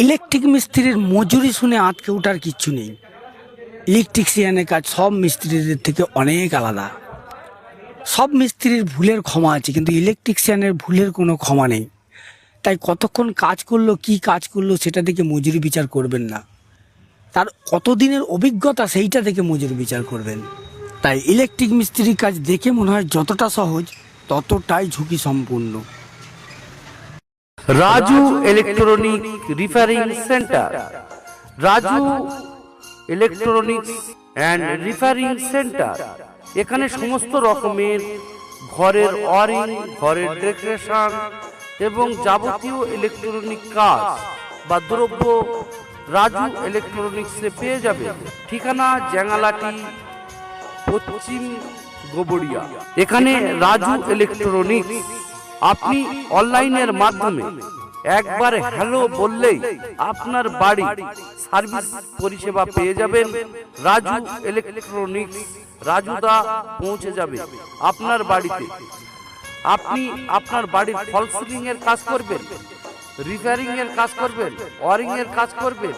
Electric মিস্ত্রির মজুরি শুনে আঁতকে ওঠার কিচ্ছু নেই। ইলেকট্রিশিয়ানের কাজ সব মিস্ত্রিদের থেকে অনেক আলাদা। সব মিস্ত্রির ভুলের ক্ষমা আছে, কিন্তু ইলেকট্রিশিয়ানের ভুলের কোনো ক্ষমা নেই। তাই কতক্ষণ কাজ করলো, কি কাজ করলো সেটা দেখে মজুরি বিচার করবেন না, তার কতদিনের অভিজ্ঞতা সেইটা দেখে মজুরি বিচার করবেন। তাই ইলেকট্রিক মিস্ত্রির কাজ দেখে মনে হয় যতটা সহজ ততটাই ঝুঁকি সম্পূর্ণ। Raju electronic repairing centre. Raju electronics and repairing centre, এখানে সমস্ত রকমের ঘরের ওয়ারিং, ঘরের ডেকোরেশন এবং যাবতীয় ইলেকট্রনিক কাজ বা দ্রব্য রাজু ইলেকট্রনিক্সে পেয়ে যাবে। ঠিকানা জ্যাঙালাটি, পশ্চিম গোবরিয়া। এখানে রাজু ইলেকট্রনিক্স আপনি অনলাইনের মাধ্যমে একবার হ্যালো বললেই আপনার বাড়ি সার্ভিস পরিষেবা পেয়ে যাবেন। রাজু ইলেকট্রনিক্স, রাজুদা পৌঁছে যাবে আপনার বাড়িতে। আপনি আপনার বাড়ির ফল সিলিং এর কাজ করবেন, রিপেয়ারিং এর কাজ করবেন, ওয়ারিং এর কাজ করবেন,